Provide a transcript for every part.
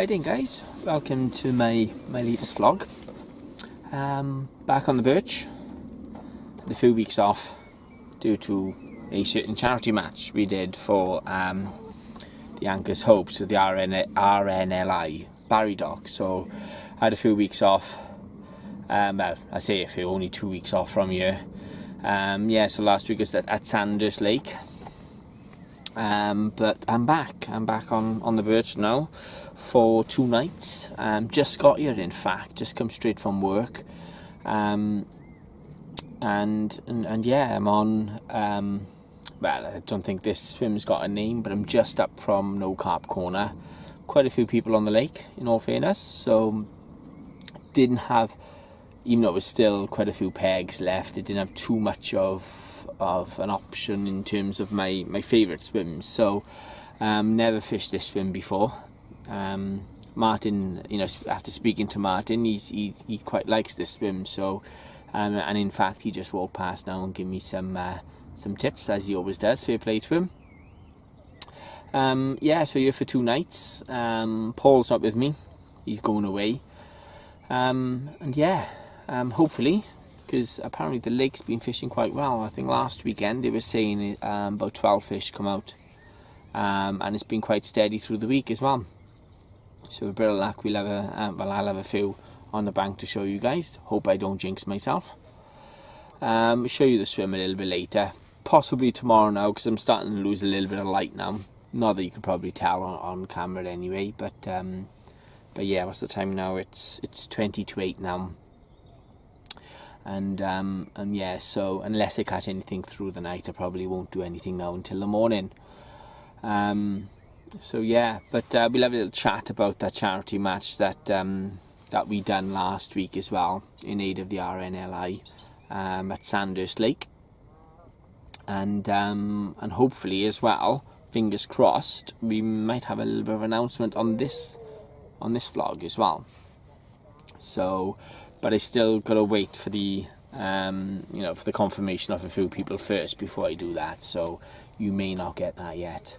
Hi then guys, welcome to my latest vlog. Back on the Birch. Had a few weeks off due to a certain charity match we did for the Anchor's Hopes of the RNLI Barry Dog. So I had a few weeks off. Well, I say a few, only 2 weeks off from here. So last week was at Sandhurst Lake. But I'm back on the Birch now for 2 nights. Just got here, in fact, just come straight from work. And yeah, I'm on, well, I don't think this swim's got a name, but I'm just up from No Carp Corner. Quite a few people on the lake, in all fairness, so didn't have, even though it was still quite a few pegs left, it didn't have too much of an option in terms of my favourite swims. So never fished this swim before. Martin, after speaking to Martin, he quite likes this swim. So and in fact he just walked past now and gave me some tips, as he always does. Fair play to him. So here for 2 nights. Paul's not with me, he's going away. Hopefully, because apparently the lake's been fishing quite well. I think last weekend they were saying about 12 fish come out, and it's been quite steady through the week as well. So with a bit of luck, I'll have a few on the bank to show you guys. Hope I don't jinx myself. I'll show you the swim a little bit later, possibly tomorrow now, because I'm starting to lose a little bit of light now. Not that you could probably tell on camera anyway, but yeah, what's the time now? It's 20 to 8 now. And so unless I catch anything through the night, I probably won't do anything now until the morning. We'll have a little chat about that charity match that we done last week as well, in aid of the RNLI at Sandhurst Lake, and hopefully as well, fingers crossed, we might have a little bit of announcement on this vlog as well. So, but I still gotta wait for the for the confirmation of a few people first before I do that. So you may not get that yet.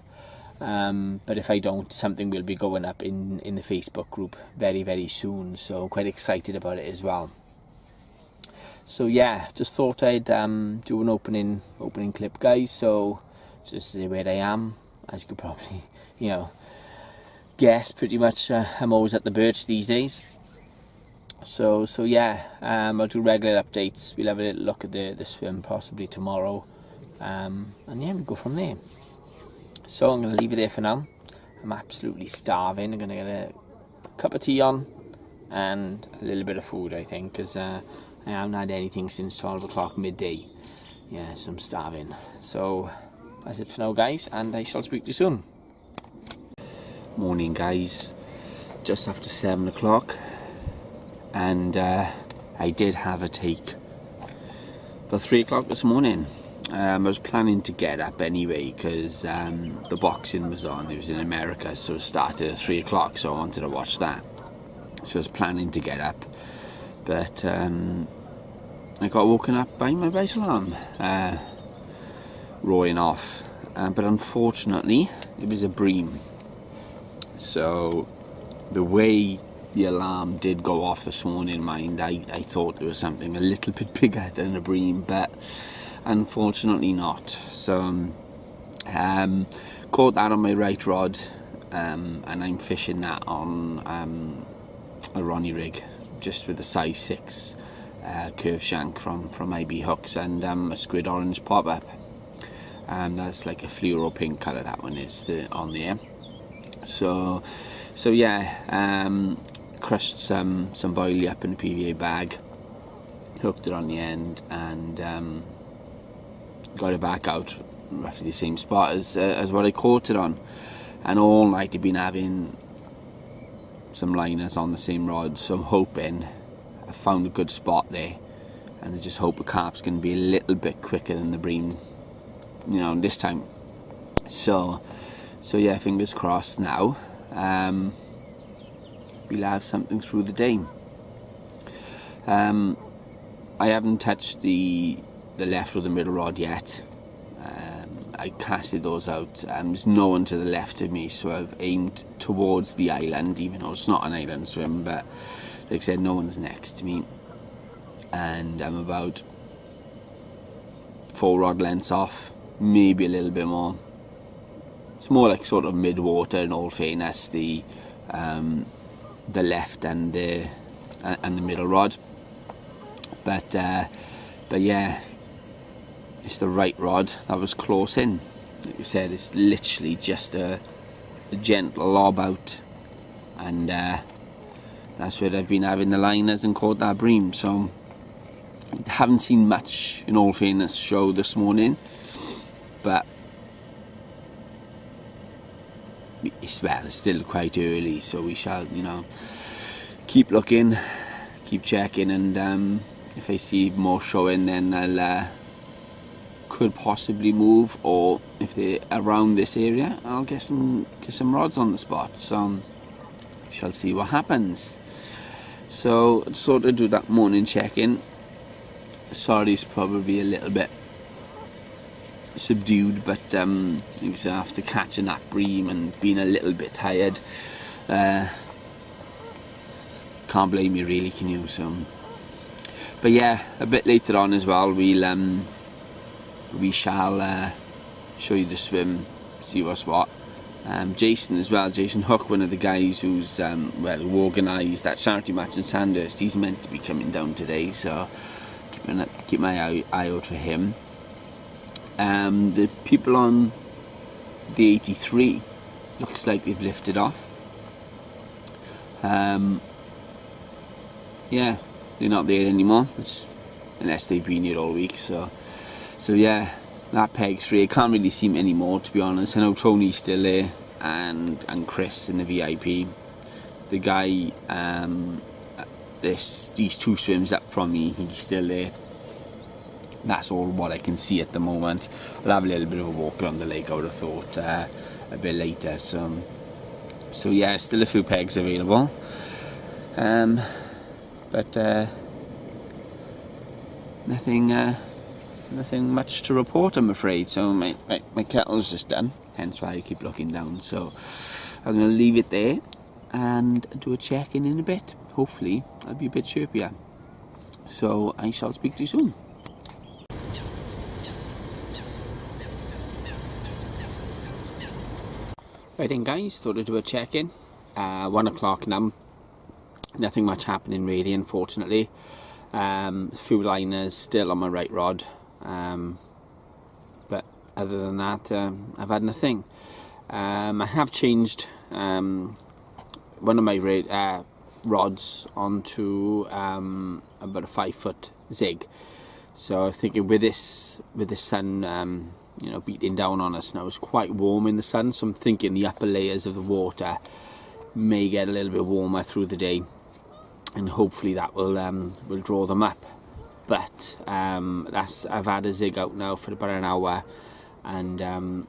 But if I don't, something will be going up in the Facebook group very, very soon. So I'm quite excited about it as well. So yeah, just thought I'd do an opening clip, guys. So just to say where I am, as you could probably guess, pretty much I'm always at the Birch these days. So I'll do regular updates. We'll have a little look at the swim possibly tomorrow, we'll go from there. So I'm going to leave it there for now. I'm absolutely starving. I'm going to get a cup of tea on and a little bit of food, I think, because I haven't had anything since 12 o'clock midday. Yeah, so I'm starving. So that's it for now, guys, and I shall speak to you soon. Morning, guys. Just after 7 o'clock. And I did have a take about 3 o'clock this morning. I was planning to get up anyway because the boxing was on. It was in America, so it started at 3 o'clock, so I wanted to watch that. So I was planning to get up, but I got woken up by my base alarm roaring off. But unfortunately, it was a bream. So the way the alarm did go off this morning, I thought there was something a little bit bigger than a bream, but unfortunately not. So caught that on my right rod, and I'm fishing that on a Ronnie rig, just with a size 6 curve shank from IB hooks, and a squid orange pop up. That's like a fluoro pink colour, that one is on there. So yeah, crushed some boilie up in a PVA bag, hooked it on the end, and got it back out roughly the same spot as what I caught it on. And all night I've been having some liners on the same rod, so I'm hoping I found a good spot there, and I just hope the carp's going to be a little bit quicker than the bream, this time. So yeah, fingers crossed now. We'll have something through the day. I haven't touched the left or the middle rod yet. I casted those out. There's no one to the left of me, so I've aimed towards the island, even though it's not an island swim. But like I said, no one's next to me, and I'm about 4 rod lengths off, maybe a little bit more. It's more like sort of mid-water, in all fairness, the left and the middle rod. But yeah, it's the right rod that was close in. Like I said, it's literally just a gentle lob out, and that's where I've been having the liners and caught that bream. So haven't seen much, in all fairness, show this morning, but it's still quite early, so we shall, keep looking, keep checking, and if I see more showing, then I'll could possibly move, or if they're around this area, I'll get some rods on the spot. So shall see what happens. So sort of do that morning check-in. Sorry, it's probably a little bit subdued, but like I say, after catching that bream and being a little bit tired, can't blame you really, can you? So, but yeah, a bit later on as well, we shall show you the swim, see what's what. Jason as well, Jason Hook, one of the guys who's who organised that charity match in Sandhurst, he's meant to be coming down today, so keep my eye out for him. The people on the 83 looks like they've lifted off. Yeah, they're not there anymore, unless they've been here all week. So yeah, that peg's free. I can't really see him anymore, to be honest. I know Tony's still there, and Chris in the VIP. The guy, these 2 swims up from me, he's still there. That's all what I can see at the moment. We'll have a little bit of a walk around the lake, I would have thought, a bit later. So yeah, still a few pegs available. But nothing much to report, I'm afraid. So my kettle's just done, hence why I keep looking down. So I'm going to leave it there and do a check-in in a bit. Hopefully I'll be a bit chirpier. So I shall speak to you soon. Right then, guys, thought I'd do a check-in. 1 o'clock now. Nothing much happening really, unfortunately. A few liners still on my right rod, but other than that, I've had nothing. I have changed one of my rods onto about a 5-foot zig. So I'm thinking with the sun beating down on us now, it's quite warm in the sun, so I'm thinking the upper layers of the water may get a little bit warmer through the day, and hopefully that will draw them up. But I've had a zig out now for about an hour, and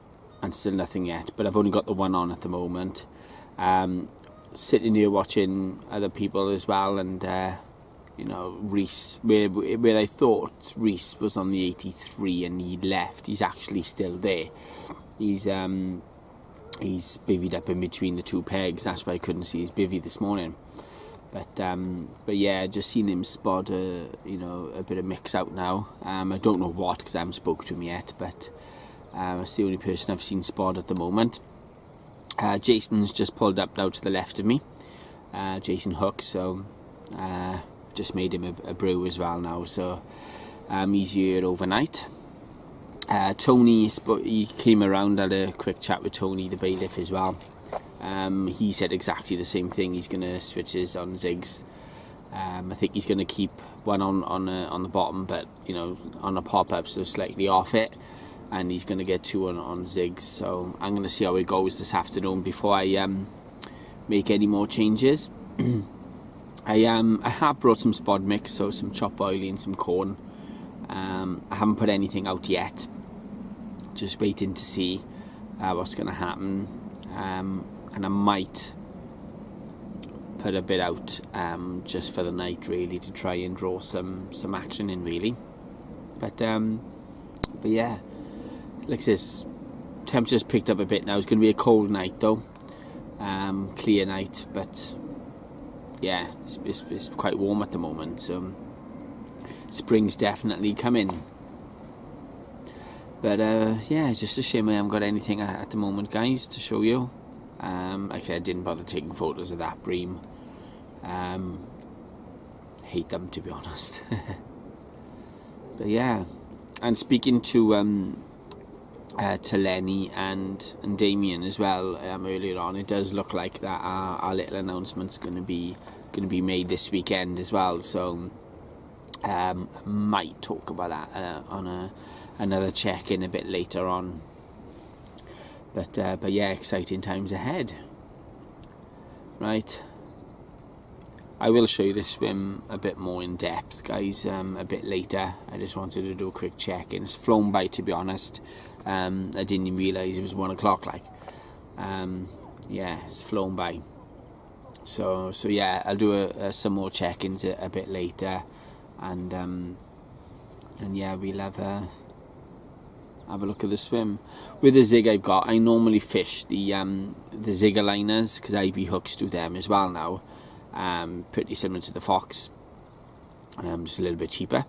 still nothing yet. But I've only got the one on at the moment. Sitting here watching other people as well, and Reese, where I thought Reese was on the 83 and he'd left, he's actually still there. He's bivvied up in between the 2 pegs. That's why I couldn't see his bivvy this morning. But yeah, just seen him spot a bit of mix out now. I don't know what, because I haven't spoken to him yet, but it's the only person I've seen spot at the moment. Jason's just pulled up now to the left of me, Jason Hook, so just made him a brew as well now, so he's here overnight. Tony, he came around, had a quick chat with Tony, the bailiff, as well. He said exactly the same thing. He's going to switch his on zigs. I think he's going to keep one on the bottom, but on a pop-up, so slightly off it, and he's going to get 2 on zigs. So I'm going to see how it goes this afternoon before I make any more changes. I have brought some spod mix, so some chop oily and some corn. I haven't put anything out yet, just waiting to see what's going to happen, and I might put a bit out just for the night, really, to try and draw some action in, really. But yeah, like this, temperature's picked up a bit now. It's going to be a cold night though. clear night, but yeah, it's quite warm at the moment, so spring's definitely coming. But yeah, it's just a shame I haven't got anything at the moment, guys, to show you. Like I said, I didn't bother taking photos of that bream. Hate them, to be honest. But yeah, and speaking to Lenny and Damien as well earlier on, it does look like that our little announcement's going to be made this weekend as well. So might talk about that on another check-in a bit later on. But yeah, exciting times ahead. Right, I will show you the swim a bit more in depth, guys, a bit later. I just wanted to do a quick check-in. It's flown by, to be honest. I didn't even realise it was 1 o'clock. Yeah, it's flown by. So yeah, I'll do some more check-ins a bit later, and yeah, we'll have a look at the swim. With the zig I've got, I normally fish the zigger liners, because IB hooks do them as well now. Pretty similar to the Fox, just a little bit cheaper.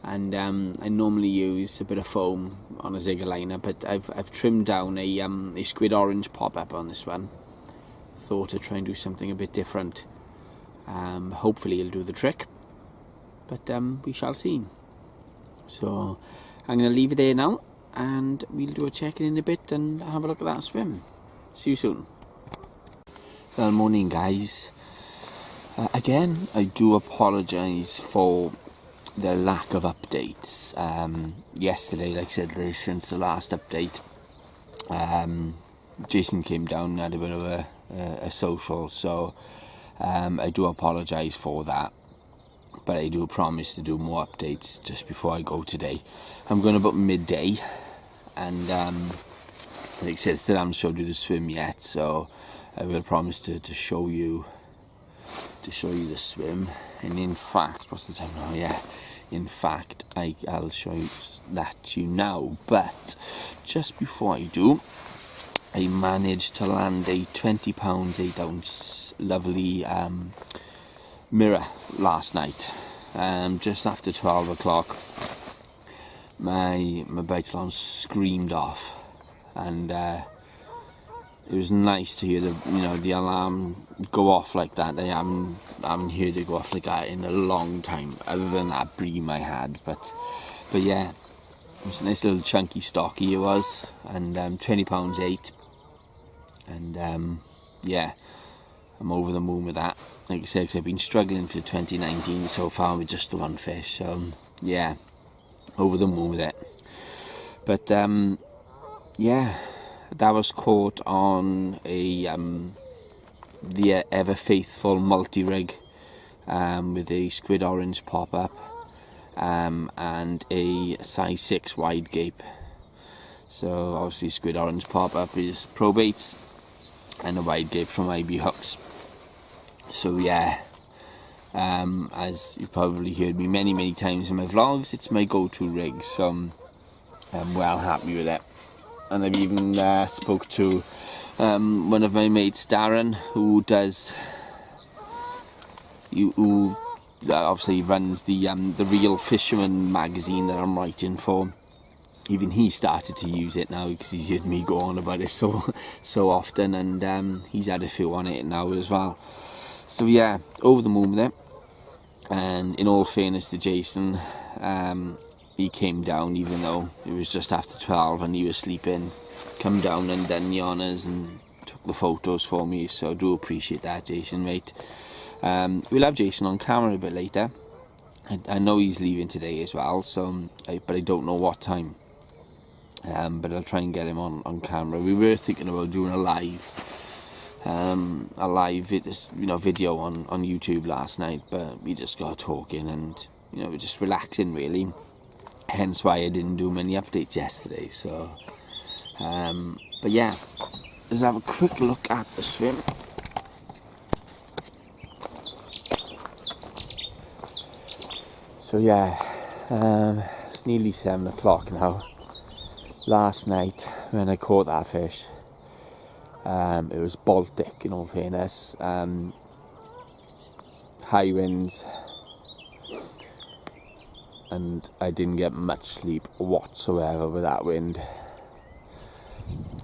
And I normally use a bit of foam on a zigger liner, but I've trimmed down a squid orange pop-up on this one. Thought to try and do something a bit different. Hopefully it'll do the trick, but we shall see. So I'm going to leave it there now, and we'll do a check-in in a bit and have a look at that swim. See you soon. Well, morning, guys. Again, I do apologise for the lack of updates. Yesterday, like I said, since the last update, Jason came down and had a bit of a social, so I do apologise for that. But I do promise to do more updates just before I go today. I'm going about midday, and like I said, still haven't showed you the swim yet, so I will promise to show you the swim. And in fact, what's the time now? Yeah, in fact, I'll show you that to you now. But just before I do, I managed to land a £20 8-ounce lovely mirror last night. Just after 12 o'clock, my bite alarm screamed off, and it was nice to hear the alarm go off like that. I haven't heard it go off like that in a long time, other than that bream I had. But yeah, it was a nice little chunky stocky it was, and £20 8, and yeah, I'm over the moon with that. Like I said, 'cause I've been struggling for 2019 so far with just the one fish. So yeah, over the moon with it. But yeah, that was caught on the ever faithful multi-rig with a squid orange pop-up and a size 6 wide gape. So obviously squid orange pop-up is probates, and a wide gape from IB hooks. So yeah, as you've probably heard me many times in my vlogs, it's my go-to rig, so I'm well happy with it. And I've even spoke to one of my mates, Darren, who obviously runs the Real Fisherman magazine that I'm writing for. Even he started to use it now, because he's heard me go on about it so often, and he's had a few on it now as well. So yeah, over the moon with it. And in all fairness to Jason, he came down even though it was just after 12 and he was sleeping. Come down and done the honours and took the photos for me, so I do appreciate that, Jason, mate. We'll have Jason on camera a bit later. I know he's leaving today as well, so but I don't know what time. But I'll try and get him on camera. We were thinking about doing a live video on YouTube last night, but we just got talking and we're just relaxing really. Hence why I didn't do many updates yesterday. So, but yeah, let's have a quick look at the swim. So yeah, it's nearly 7 o'clock now. Last night when I caught that fish, It was Baltic, in all fairness. High winds, and I didn't get much sleep whatsoever with that wind.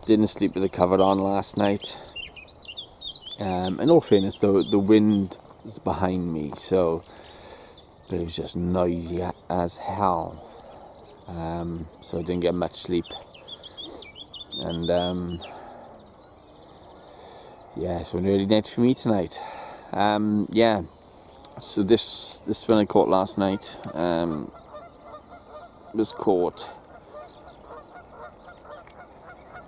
Didn't sleep with the cover on last night. In all fairness, though, the wind was behind me, so but it was just noisy as hell. So I didn't get much sleep, and yeah, so an early night for me tonight. Yeah, so this one I caught last night was caught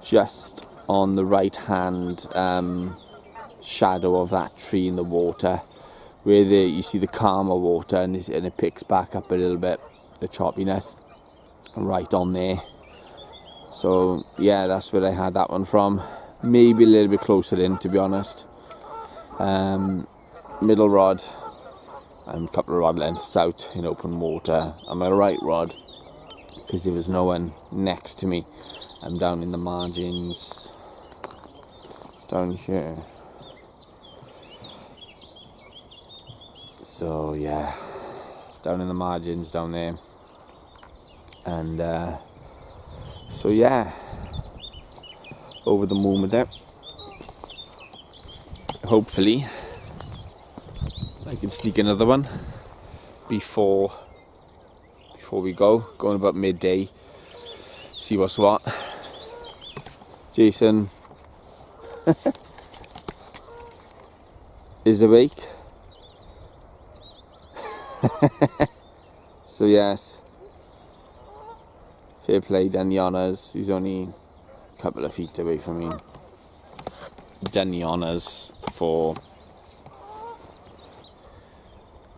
just on the right hand shadow of that tree in the water, where you see the calmer water, and it picks back up a little bit, the choppiness, right on there. So yeah, that's where I had that one from. Maybe a little bit closer in, to be honest. Middle rod and a couple of rod lengths out in open water, and my right rod, because there was no one next to me. I'm down in the margins, down here. So yeah, down in the margins down there, and so yeah, over the moon with that. Hopefully I can sneak another one before we going about midday, see what's what. Jason is awake. So yes, fair play, done the honours. He's only a couple of feet away from me. Done the honours for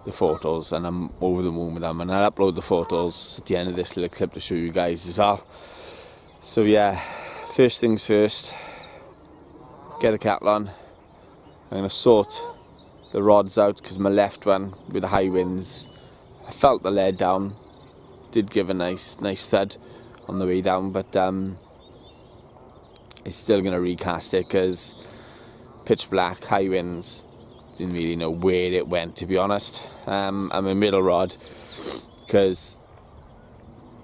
the photos, and I'm over the moon with them, and I'll upload the photos at the end of this little clip to show you guys as well. So yeah, first things first, get the cattle on. I'm going to sort the rods out, because my left one with the high winds, I felt the lead down, did give a nice thud on the way down, but I'm still going to recast it because pitch black, high winds, didn't really know where it went, to be honest. I'm a middle rod, because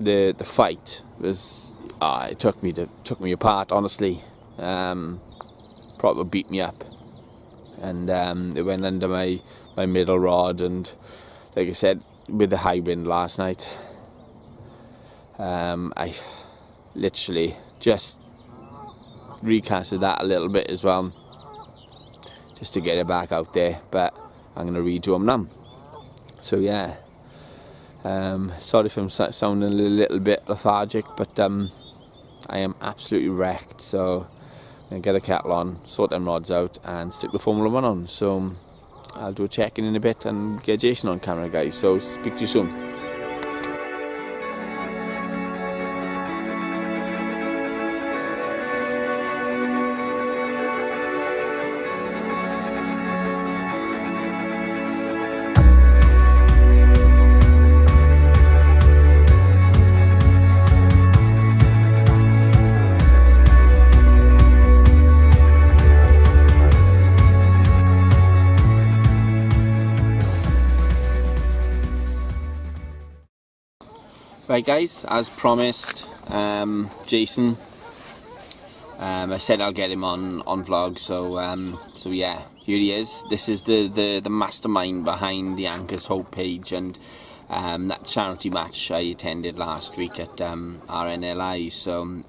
the fight was it took me apart, honestly. Proper beat me up, and it went under my middle rod, and like I said, with the high wind last night, I literally just recasted that a little bit as well, just to get it back out there, but I'm going to redo them now. So yeah, sorry if I'm sounding a little bit lethargic, but I am absolutely wrecked. So I'm going to get a cattle on, sort them rods out, and stick the Formula 1 on. So I'll do a check-in in a bit and get Jason on camera, guys. So speak to you soon. Right guys, as promised, Jason, I said I'll get him on vlog, so yeah, here he is. This is the mastermind behind the Anchor's Hope page, and that charity match I attended last week at RNLI. So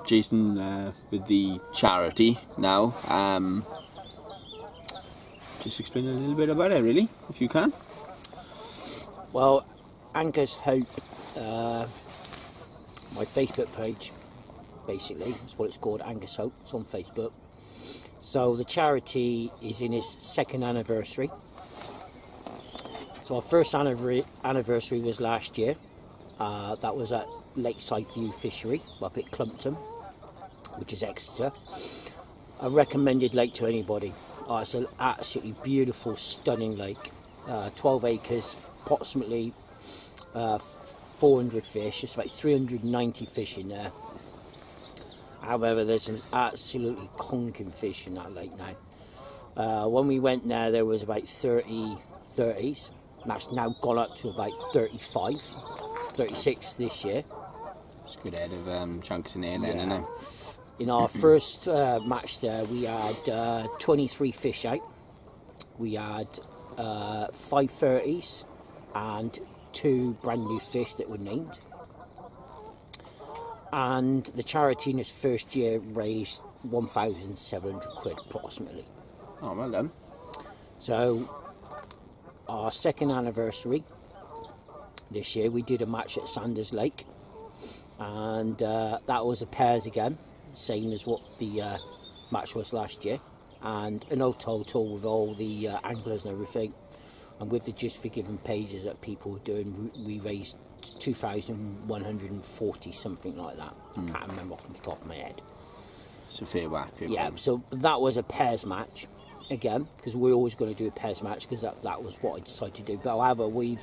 Jason, with the charity now, just explain a little bit about it, really, if you can. Well, Anchor's Hope, my Facebook page, basically, is what it's called, Anchor's Hope. It's on Facebook. So the charity is in its second anniversary. So our first anniversary was last year. That was at Lakeside View Fishery up at Clumpton, which is Exeter. I recommended lake to anybody. It's an absolutely beautiful, stunning lake. 12 acres, approximately 400 fish. It's about 390 fish in there. However, there's some absolutely conking fish in that lake now. When we went there was about 30s. That's now gone up to about 35, 36 this year. It's a good head of chunks in there then, isn't it? In our first match there, we had 23 fish out. We had 5 30s and 2 brand new fish that were named. And the charity in its first year raised 1,700 quid approximately. Oh, well done. So, our second anniversary this year, we did a match at Sanders Lake, and that was a pairs again, same as what the match was last year, and an old total with all the anglers and everything, and with the Just Forgiven pages that people were doing, we raised 2,140, something like that. I can't remember off the top of my head. It's a fair whack. Yeah, so that was a pairs match again, because we're always going to do a pairs match, because that was what I decided to do. But however, we've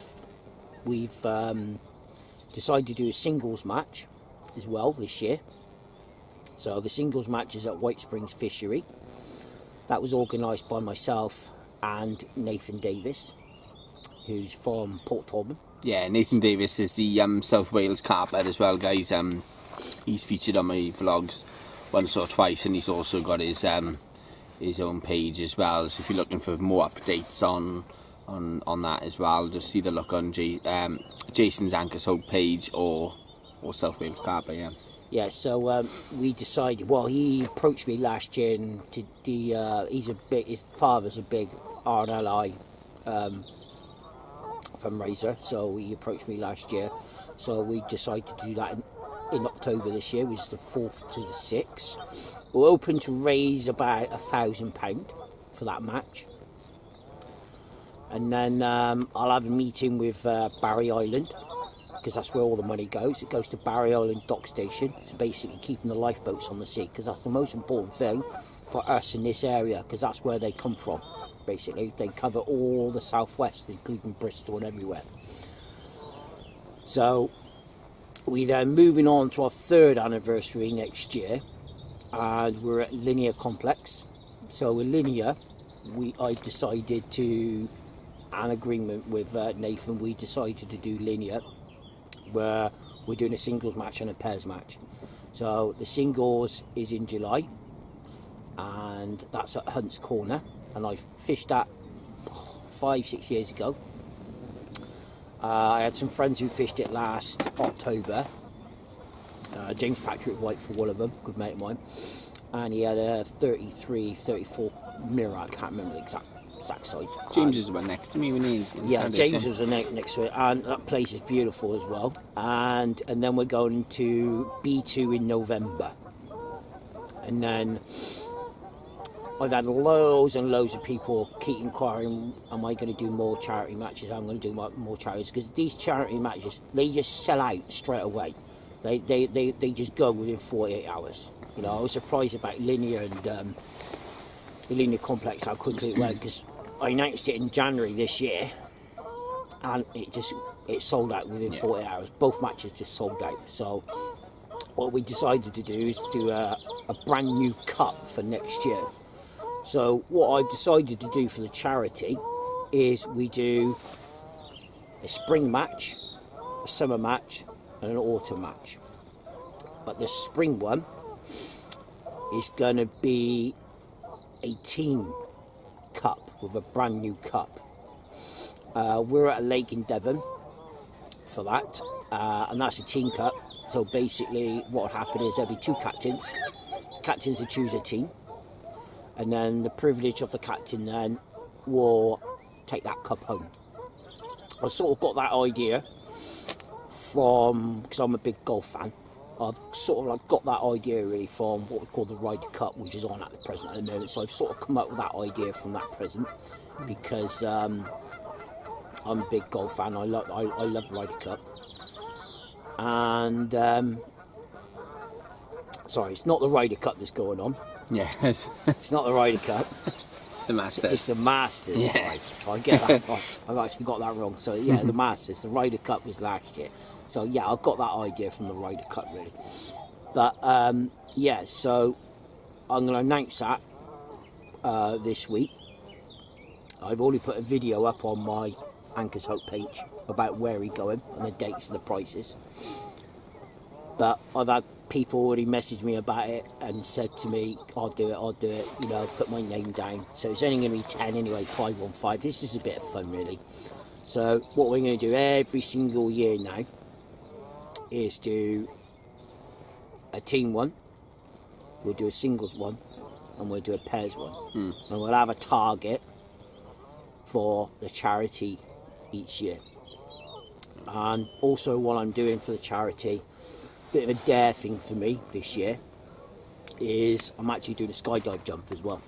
decided to do a singles match as well this year. So the singles match is at White Springs Fishery. That was organised by myself and Nathan Davis, who's from Port Talbot. Yeah, Nathan Davis is the South Wales carp head as well, guys. He's featured on my vlogs once or twice, and he's also got his own page as well. So if you're looking for more updates on that as well, just either look on Jason's Anchors Hope page or South Wales Carp. Yeah, so we decided. Well, he approached me last year, and his father's a big RNLI fundraiser, so he approached me last year. So we decided to do that in October this year, which is the 4th to the 6th. We're open to raise about £1,000 for that match, and then I'll have a meeting with Barry Island, because that's where all the money goes. It goes to Barry Island Dock Station. It's basically keeping the lifeboats on the sea, because that's the most important thing for us in this area, because that's where they come from. Basically, they cover all the southwest, including Bristol and everywhere. So we then moving on to our 3rd anniversary next year, and we're at Linear Complex. So with Linear, I decided to, an agreement with Nathan, we decided to do Linear, where we're doing a singles match and a pairs match. So the singles is in July, and that's at Hunt's Corner, and I fished that 5-6 years ago. I had some friends who fished it last October. James Patrick White for one of them, good mate of mine, and he had a 33, 34 mirror. I can't remember the exact size. James is about next to me when he. Yeah, James was next to it, and that place is beautiful as well. And then we're going to B2 in November, and then I've had loads and loads of people keep inquiring, am I going to do more charity matches? I'm going to do more charities, because these charity matches, they just sell out straight away. They just go within 48 hours. You know, I was surprised about Linear and the Linear Complex, how quickly it went, because I announced it in January this year, and it sold out within 48 hours. Both matches just sold out. So what we decided to do is do a brand new cup for next year. So what I've decided to do for the charity is we do a spring match, a summer match, and an autumn match. But the spring one is going to be a team cup with a brand new cup. We're at a lake in Devon for that, and that's a team cup. So basically what will happen is there'll be 2 captains. The captains will choose a team, and then the privilege of the captain then will take that cup home. I sort of got that idea from, because I'm a big golf fan, I've sort of like got that idea really from what we call the Ryder Cup, which is on at the present at the moment. So I've sort of come up with that idea from that present, because I'm a big golf fan. I love Ryder Cup, and sorry, it's not the Ryder Cup that's going on. Yeah, It's not the Ryder Cup. the Masters. It's the Masters. Yeah. Sorry. So I get that. I've actually got that wrong. So yeah, the Masters. The Ryder Cup was last year. So yeah, I've got that idea from the Ryder Cup really. But yeah, so I'm going to announce that this week. I've already put a video up on my Anchor's Hope page about where he's going and the dates and the prices. But I've had people already message me about it and said to me, I'll do it, you know, put my name down. So it's only going to be 10 anyway, 515. This is a bit of fun, really. So what we're going to do every single year now is do a team one, we'll do a singles one, and we'll do a pairs one. And we'll have a target for the charity each year. And also what I'm doing for the charity, bit of a dare thing for me this year, is I'm actually doing a skydive jump as well.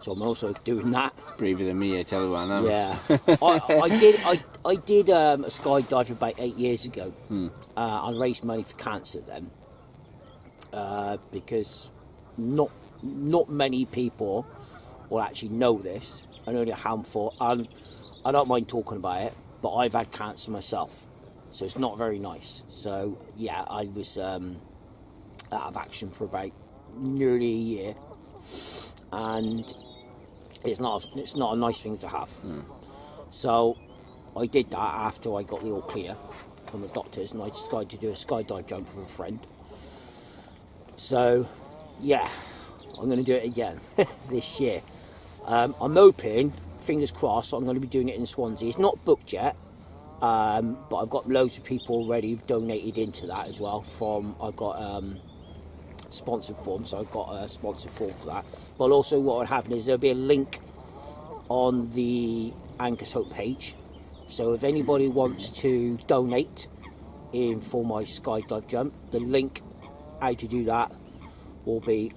So I'm also doing that. Braver than me, I tell you what now. Yeah, I did a skydive about 8 years ago. I raised money for cancer then, because not many people will actually know this, and only a handful. And I don't mind talking about it, but I've had cancer myself, so it's not very nice. So yeah, I was out of action for about nearly a year, and it's not a nice thing to have. So I did that after I got the all clear from the doctors, and I decided to do a skydive jump for a friend. So yeah, I'm going to do it again this year. I'm hoping, fingers crossed, I'm going to be doing it in Swansea. It's not booked yet, but I've got loads of people already donated into that as well. I've got sponsored form, so I've got a sponsored form for that. But also what would happen is there'll be a link on the Anchor's Hope page, so if anybody wants to donate in for my skydive jump, the link how to do that will be,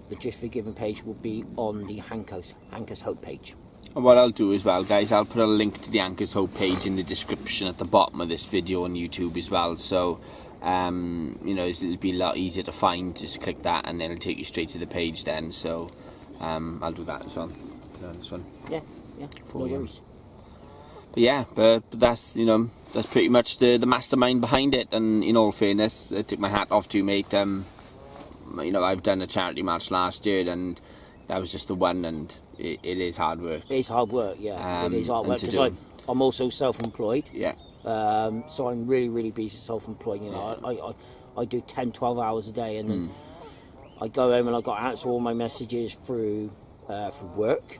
the Just Forgiven page will be on the Anchor's Hope page. And what I'll do as well, guys, I'll put a link to the Anchor's Hope page in the description at the bottom of this video on YouTube as well. So you know, it'll be a lot easier to find. Just click that and then it'll take you straight to the page then. So I'll do that as well. Put on this one. Yeah, no worries. But yeah, but that's, you know, that's pretty much the mastermind behind it. And in all fairness, I take my hat off to you, mate. You know, I've done a charity match last year, and that was just the one, and it is hard work. It's hard work, yeah. It is hard work because I'm also self-employed. Yeah. So I'm really busy self-employed. You know, I do 10, 12 hours a day, and then I go home and I've got to answer all my messages through work.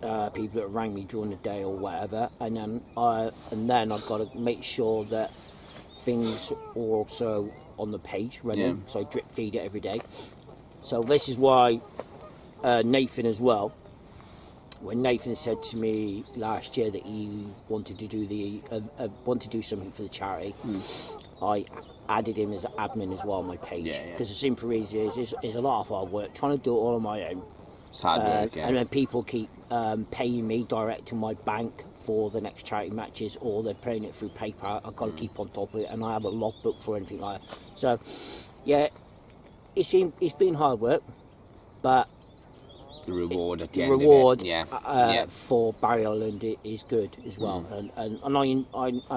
People that rang me during the day or whatever, and then I've got to make sure that things are also on the page running. So I drip feed it every day. So this is why Nathan as well, when Nathan said to me last year that he wanted to do something for the charity, I added him as an admin as well on my page, because the simple reason is it's a lot of hard work trying to do it all on my own. It's hard work, and then people keep paying me direct to my bank for the next charity matches, or they're paying it through PayPal. I've got to keep on top of it, and I have a logbook for anything like that. So yeah, it's been hard work, but the reward at the end of it, for Barry Island is good as well, and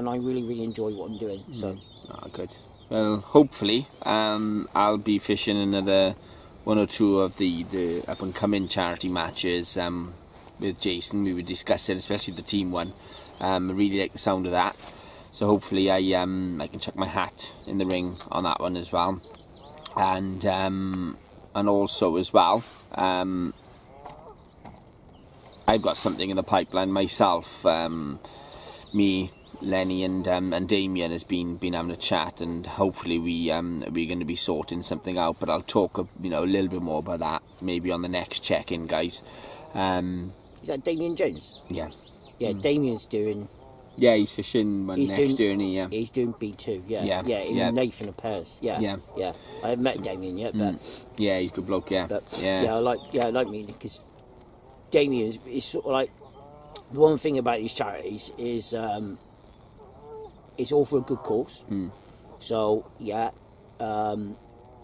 I really enjoy what I'm doing. So good. Well, hopefully I'll be fishing another one or two of the up and coming charity matches with Jason. We were discussing, especially the team one. I really like the sound of that, so hopefully I can chuck my hat in the ring on that one as well, and also as well I've got something in the pipeline myself. Me, Lenny and Damien has been having a chat, and hopefully we're going to be sorting something out, but I'll talk a little bit more about that maybe on the next check-in, guys. Is that Damien Jones? Yeah. Damien's doing, he's fishing next journey. He's doing B2. Nathan of Pairs. I haven't met Damien yet, but he's a good bloke. I like meeting, because Damien is sort of like, the one thing about these charities is it's all for a good cause. So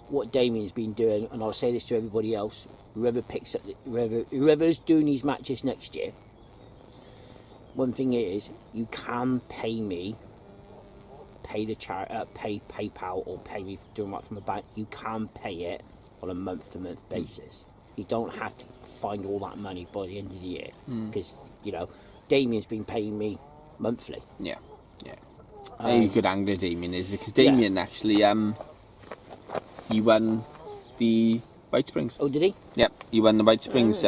what Damien's been doing, and I'll say this to everybody else, whoever's doing these matches next year, one thing is, you can pay me pay the pay PayPal or pay me doing right from the bank, you can pay it on a month-to-month basis. You don't have to find all that money by the end of the year, because you know Damien's been paying me monthly. Yeah. A good angler Damien is, because Damien actually he won the White Springs. Oh, did he? Yep, he won the White Springs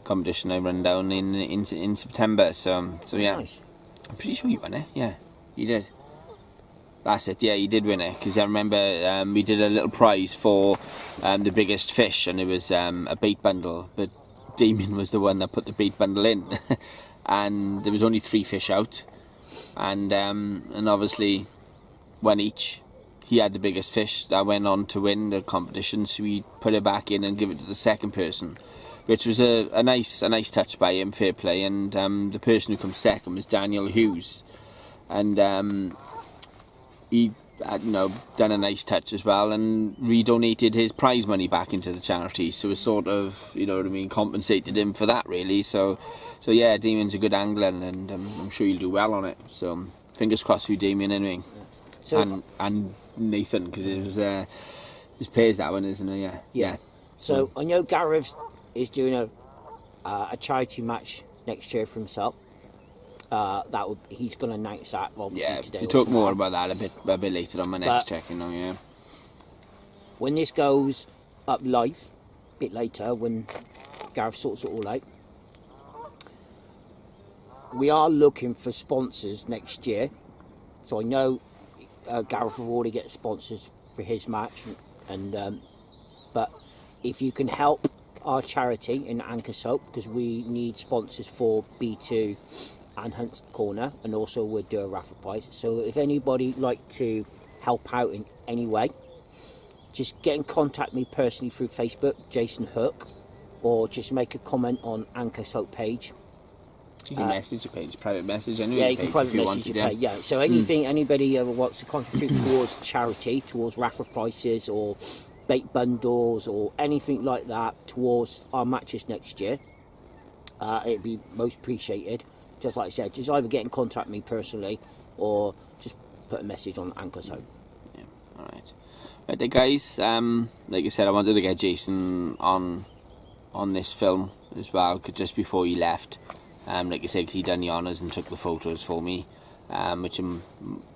competition I run down in September. So yeah, Nice. I'm pretty sure he won it. Yeah, he did. That's it. Yeah, he did win it, because I remember we did a little prize for the biggest fish, and it was a bait bundle. But Damien was the one that put the bait bundle in, and there was only 3 fish out, and obviously one each. He had the biggest fish that went on to win the competition, so we put it back in and give it to the second person, which was a nice touch by him, fair play. And the person who comes second was Daniel Hughes, and he had, you know, done a nice touch as well, and redonated his prize money back into the charity, so it sort of, you know what I mean, compensated him for that, really. So yeah, Damien's a good angler, and I'm sure he'll do well on it, so fingers crossed for Damien anyway. So, and Nathan, because it was pairs that one, isn't it? Yeah. So I know Gareth is doing a charity match next year for himself. He's going to announce that obviously today. We'll talk more about that a bit later on my next check-in. Yeah. When this goes up live, a bit later, when Gareth sorts it all out, we are looking for sponsors next year. So I know Gareth will already get sponsors for his match, and but if you can help our charity in Anchor Soap, because we need sponsors for B2 and Hunt's Corner, and also we'll do a raffle prize. So if anybody like to help out in any way, just get in contact with me personally through Facebook, Jason Hook, or just make a comment on Anchor Soap page. You can message your page, private message anyway. Yeah, you can private message your page. Yeah. So anything anybody ever wants to contribute towards charity, towards raffle prices or bait bundles or anything like that towards our matches next year, it'd be most appreciated. Just like I said, just either get in contact with me personally or just put a message on Anchor Soap. Yeah. All right. Right there, guys. Like I said, I wanted to get Jason on this film as well, cause just before he left. Like I said, because he done the honours and took the photos for me, which I'm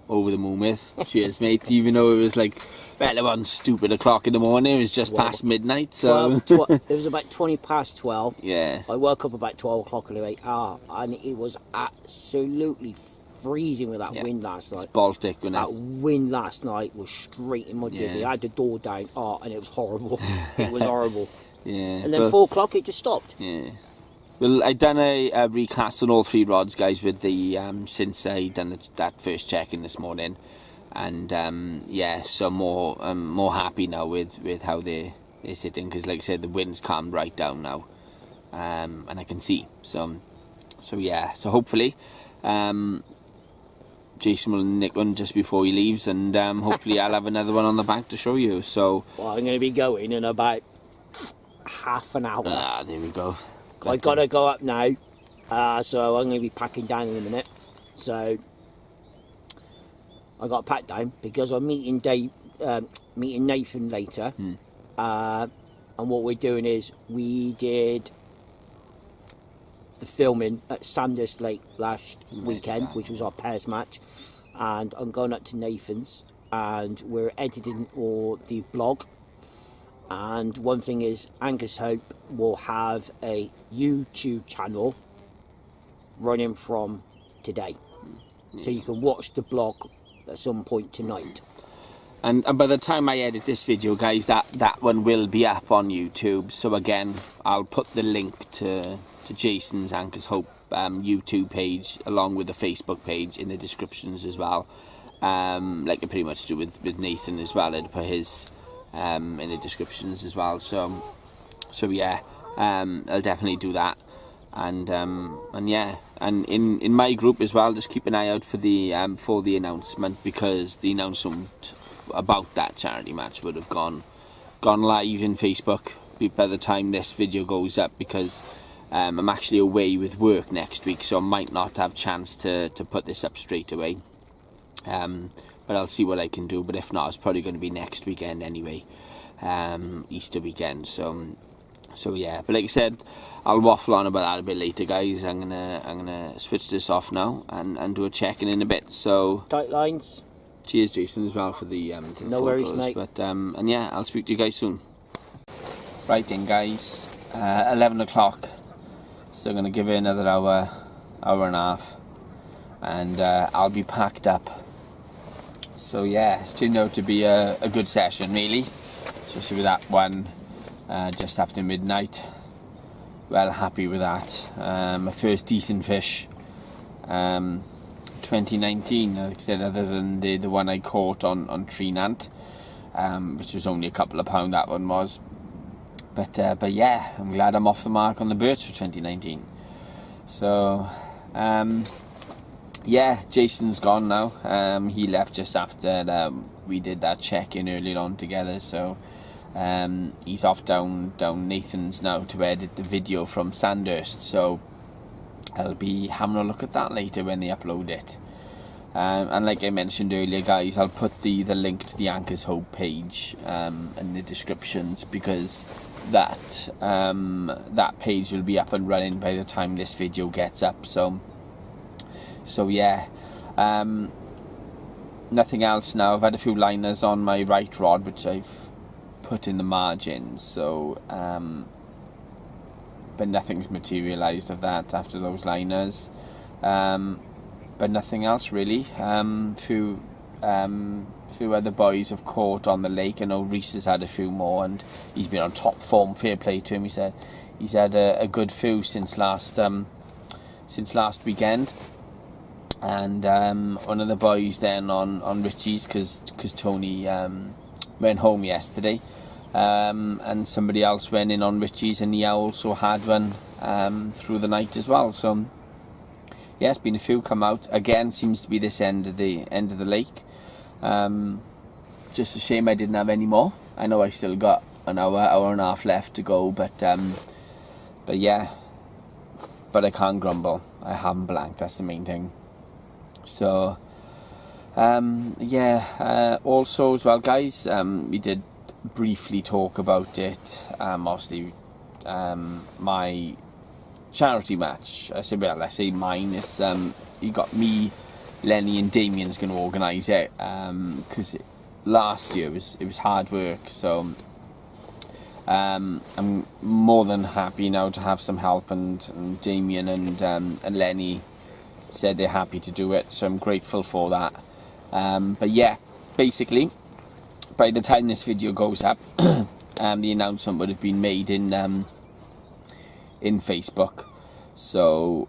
over the moon with. Cheers, mate. Even though it was like, well, about stupid o'clock in the morning, it was just past midnight. So it was about 20 past 12. Yeah. I woke up about 12 o'clock and it was absolutely freezing with that wind last night. It's Baltic, wasn't it? That wind last night was straight in my divvy. I had the door down, and it was horrible. It was horrible. Yeah. And then 4 o'clock, it just stopped. Yeah. Well, I done a recast on all 3 rods, guys, with the since I done that first check-in this morning, and so I'm more happy now with how they're sitting, because like I said, the wind's calmed right down now, and I can see. So hopefully, Jason will nick one just before he leaves, and hopefully I'll have another one on the bank to show you. So well, I'm going to be going in about half an hour. There we go. I got to go up now, so I'm going to be packing down in a minute. So I got to pack down because I'm meeting Nathan later. And what we're doing is we did the filming at Sanders Lake last weekend, which was our pairs match, and I'm going up to Nathan's and we're editing all the blog. And one thing is, Angus Hope will have a YouTube channel running from today. So you can watch the blog at some point tonight. And by the time I edit this video, guys, that one will be up on YouTube. So again, I'll put the link to Jason's Angus Hope YouTube page along with the Facebook page in the descriptions as well. Like I pretty much do with Nathan as well. I'd put his in the descriptions as well, so yeah, I'll definitely do that, and in my group as well, just keep an eye out for the announcement, because the announcement about that charity match would have gone live in Facebook by the time this video goes up, because I'm actually away with work next week, so I might not have chance to put this up straight away. but I'll see what I can do. But if not, it's probably going to be next weekend anyway, Easter weekend. So yeah, but like I said, I'll waffle on about that a bit later, guys. I'm gonna switch this off now and do a check-in in a bit. So Tight lines. cheers, Jason, as well for the No worries, mate. But and yeah, I'll speak to you guys soon. Right then, guys, 11 o'clock. So I'm gonna give it another hour and a half, and I'll be packed up. So yeah, it's turned out to be a good session, really, especially with that one just after midnight. Well, happy with that. My first decent fish, 2019, like I said, other than the one I caught on tree nant, which was only a couple of pound, that one was. But yeah, I'm glad I'm off the mark on the Birch for 2019. So yeah, Jason's gone now. He left just after we did that check-in earlier on together. So he's off down Nathan's now to edit the video from Sandhurst. So I'll be having a look at that later when they upload it. And like I mentioned earlier, guys, I'll put the link to the Anchor's Hope page in the descriptions, because that page will be up and running by the time this video gets up. So yeah, nothing else now. I've had a few liners on my right rod, which I've put in the margins. So but nothing's materialised of that after those liners. But nothing else really. Few other boys have caught on the lake. I know Reese has had a few more, and he's been on top form. Fair play to him. He said he's had a good few since last weekend. And one of the boys then on Richie's, because Tony went home yesterday, and somebody else went in on Richie's, and he also had one through the night as well. So yeah, it's been a few come out again. Seems to be this end of the lake. Just a shame I didn't have any more. I know I still got an hour and a half left to go, but yeah, but I can't grumble. I haven't blanked. That's the main thing. So yeah, also as well, guys, we did briefly talk about it. Obviously, my charity match. I say mine. It's you got me, Lenny and Damien's going to organise it, because last year it was hard work. So I'm more than happy now to have some help, and Damien and Lenny said they're happy to do it, so I'm grateful for that. But yeah, basically, by the time this video goes up, the announcement would have been made in Facebook. So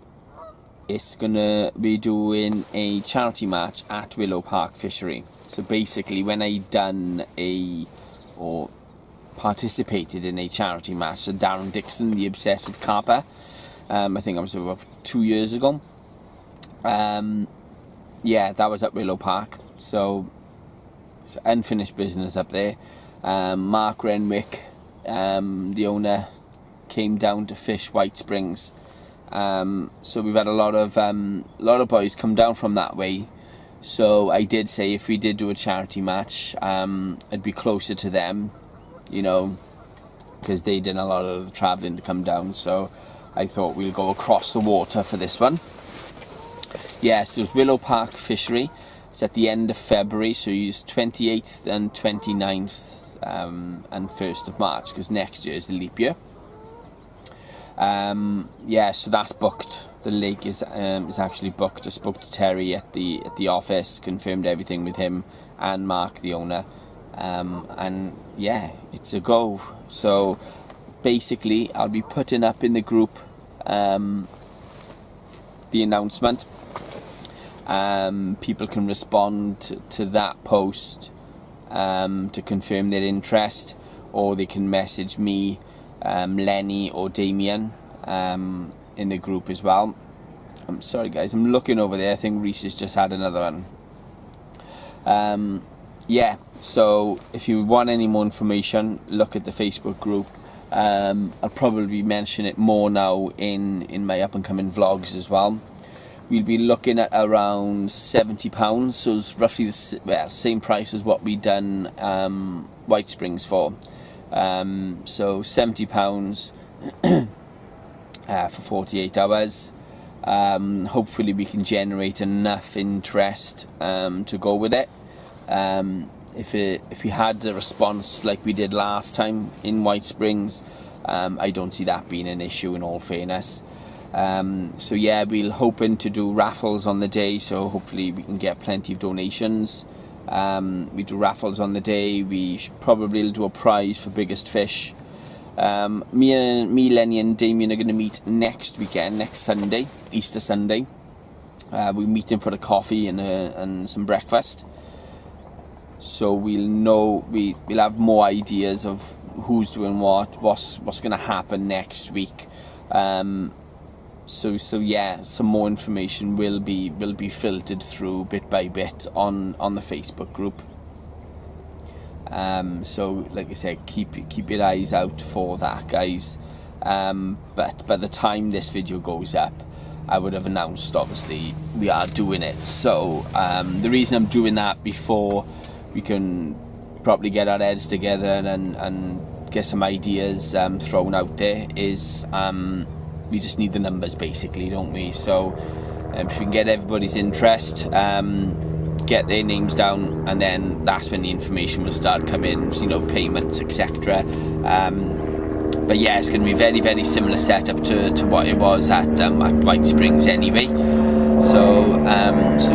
it's gonna be doing a charity match at Willow Park Fishery. So basically, when I participated in a charity match, so Darren Dixon, the obsessive carper, I think I was about 2 years ago. Yeah, that was at Willow Park. So it's unfinished business up there. Mark Renwick, the owner, came down to fish White Springs. So we've had a lot of boys come down from that way. So I did say if we did do a charity match, I'd be closer to them, you know, because they did a lot of the travelling to come down. So I thought we'll go across the water for this one. Yes, there's Willow Park Fishery. It's at the end of February, so use 28th and 29th and 1st of March, because next year is the leap year. Yeah, so that's booked. The lake is actually booked. I spoke to Terry at the office, confirmed everything with him and Mark, the owner, and yeah, it's a go. So basically, I'll be putting up in the group the announcement. People can respond to that post to confirm their interest, or they can message me, Lenny or Damien in the group as well. I'm sorry guys, I'm looking over there. I think Reese has just had another one. Yeah, so if you want any more information, look at the Facebook group. I'll probably mention it more now in my up and coming vlogs as well. we'll be looking at around £70, so it's roughly the same price as what we done White Springs for. So £70 for 48 hours. Hopefully we can generate enough interest to go with it. If we had a response like we did last time in White Springs, I don't see that being an issue, in all fairness. So yeah, we're hoping to do raffles on the day, so hopefully we can get plenty of donations. We do raffles on the day. We should probably do a prize for biggest fish. Me, Lenny and Damien are going to meet next weekend, next Sunday, Easter Sunday. We're meeting for a coffee and some breakfast. So we'll have more ideas of who's doing what's going to happen next week. So yeah, some more information will be filtered through bit by bit on the Facebook group. So like I said, keep your eyes out for that, guys. But by the time this video goes up, I would have announced, obviously, we are doing it. So the reason I'm doing that before we can probably get our heads together and get some ideas thrown out there is we just need the numbers, basically, don't we? So if we can get everybody's interest, get their names down, and then that's when the information will start coming, payments, etc. But yeah, it's going to be very, very similar setup to what it was at White Springs anyway. So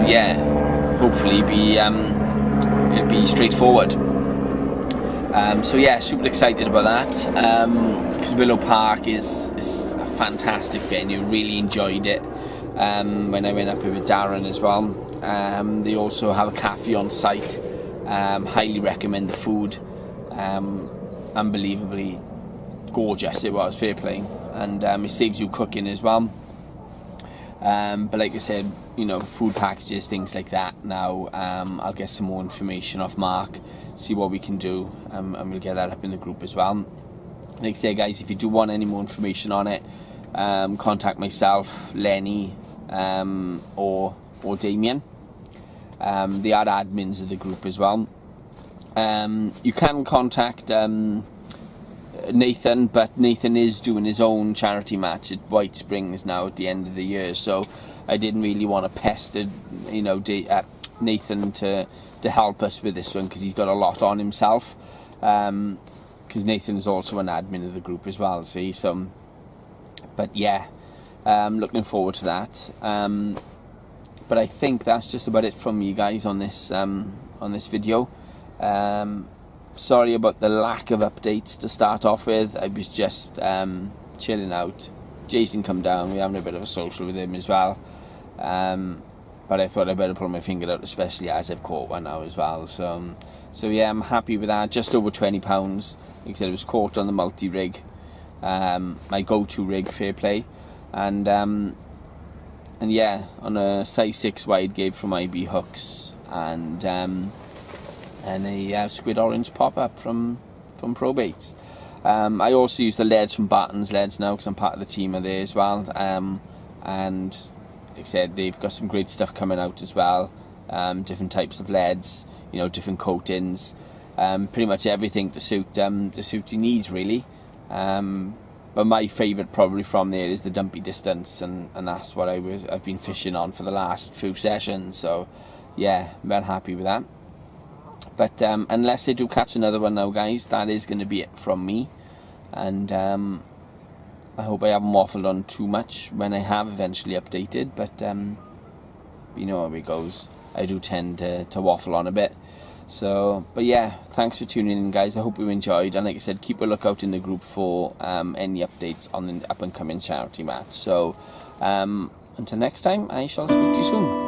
yeah, hopefully it'll be straightforward. So yeah, super excited about that, because Willow Park is a fantastic venue. Really enjoyed it when I went up here with Darren as well. They also have a cafe on site. Highly recommend the food. Unbelievably gorgeous it was, fair play, and it saves you cooking as well. But like I said, food packages, things like that. Now I'll get some more information off Mark, see what we can do, and we'll get that up in the group as well. Like I say, guys, if you do want any more information on it, contact myself, Lenny, or Damien. They are admins of the group as well. You can contact Nathan, but Nathan is doing his own charity match at White Springs now at the end of the year, so I didn't really want to pester Nathan to help us with this one, because he's got a lot on himself, because Nathan is also an admin of the group as well, see. So but yeah, looking forward to that. But I think that's just about it from you guys on this video. Sorry about the lack of updates to start off with. I was just chilling out. Jason come down, we're having a bit of a social with him as well. But I thought I'd better pull my finger out, especially as I've caught one now as well. So yeah, I'm happy with that. Just over £20. Like I said, it was caught on the multi-rig. My go-to rig, fair play. And yeah, on a size 6 wide gabe from IB hooks, and a squid orange pop-up from Probates. I also use the leads from Barton's Leads now, because I'm part of the team of there as well. And like I said, they've got some great stuff coming out as well. Different types of leads, different coatings, pretty much everything to suit your needs, really. But my favourite probably from there is the dumpy distance, and that's what I've been fishing on for the last few sessions. So yeah, I'm very happy with that. But unless I do catch another one now, guys, that is going to be it from me. And I hope I haven't waffled on too much when I have eventually updated. But you know how it goes. I do tend to waffle on a bit. So, but yeah, thanks for tuning in, guys. I hope you enjoyed. And like I said, keep a lookout in the group for any updates on the up-and-coming charity match. So, until next time, I shall speak to you soon.